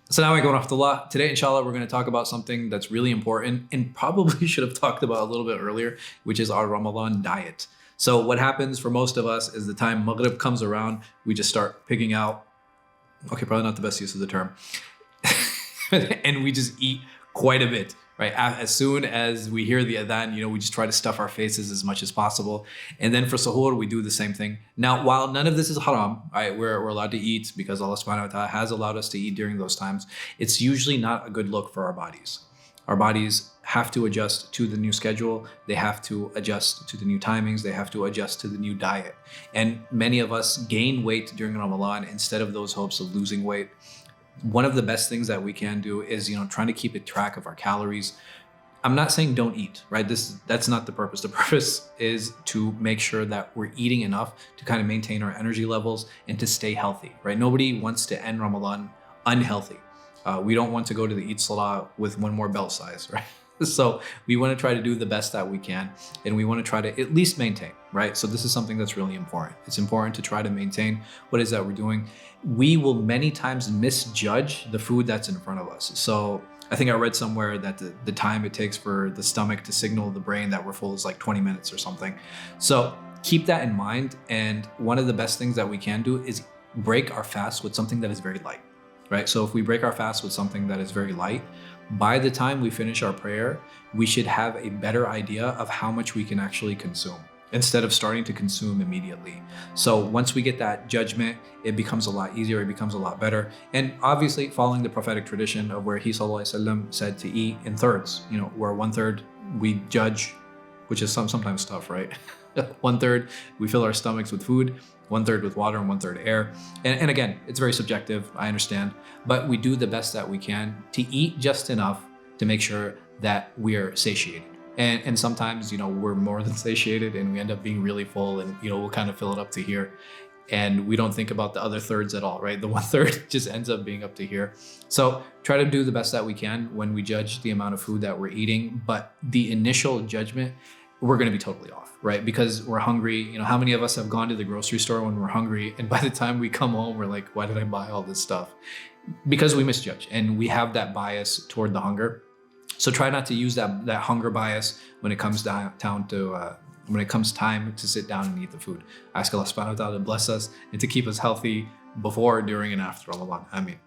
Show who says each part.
Speaker 1: Assalamu alaikum wa rahmatullah. Today, inshallah, we're going to talk about something that's really important and probably should have talked about a little bit earlier, which is our Ramadan diet. So what happens for most of us is the time Maghrib comes around, we just start picking out, okay, probably not the best use of the term, and we just eat quite a bit, right? As soon as we hear the adhan, we just try to stuff our faces as much as possible. And then for suhoor, we do the same thing. Now, while none of this is haram, right? We're allowed to eat because Allah subhanahu wa ta'ala has allowed us to eat during those times. It's usually not a good look for our bodies. Our bodies have to adjust to the new schedule. They have to adjust to the new timings. They have to adjust to the new diet. And many of us gain weight during Ramadan instead of those hopes of losing weight. One of the best things that we can do is, trying to keep a track of our calories. I'm not saying don't eat, right? That's not the purpose. The purpose is to make sure that we're eating enough to kind of maintain our energy levels and to stay healthy, right? Nobody wants to end Ramadan unhealthy. We don't want to go to the Eid Salah with one more belt size, right? So we want to try to do the best that we can, and we want to try to at least maintain, right? So this is something that's really important. It's important to try to maintain what is that we're doing. We will many times misjudge the food that's in front of us. So I think I read somewhere that the time it takes for the stomach to signal the brain that we're full is like 20 minutes or something. So keep that in mind. And one of the best things that we can do is break our fast with something that is very light, right? So if we break our fast with something that is very light, by the time we finish our prayer, we should have a better idea of how much we can actually consume instead of starting to consume immediately. So once we get that judgment, it becomes a lot easier, it becomes a lot better. And obviously following the prophetic tradition of where he sallallahu alaihi wasallam said to eat in thirds, where 1/3 we judge, which is sometimes tough, right? 1/3 we fill our stomachs with food, 1/3 with water, and 1/3 air. And again, it's very subjective, I understand, but we do the best that we can to eat just enough to make sure that we are satiated. And sometimes, we're more than satiated and we end up being really full and, we'll kind of fill it up to here. And we don't think about the other thirds at all, right? The 1/3 just ends up being up to here. So try to do the best that we can when we judge the amount of food that we're eating. But the initial judgment, we're going to be totally off, right? Because we're hungry. How many of us have gone to the grocery store when we're hungry, and by the time we come home, we're like, why did I buy all this stuff? Because we misjudge and we have that bias toward the hunger. So try not to use that hunger bias when it comes when it comes time to sit down and eat the food. I ask Allah subhanahu wa ta'ala to bless us and to keep us healthy before, during, and after Ramadan. Ameen.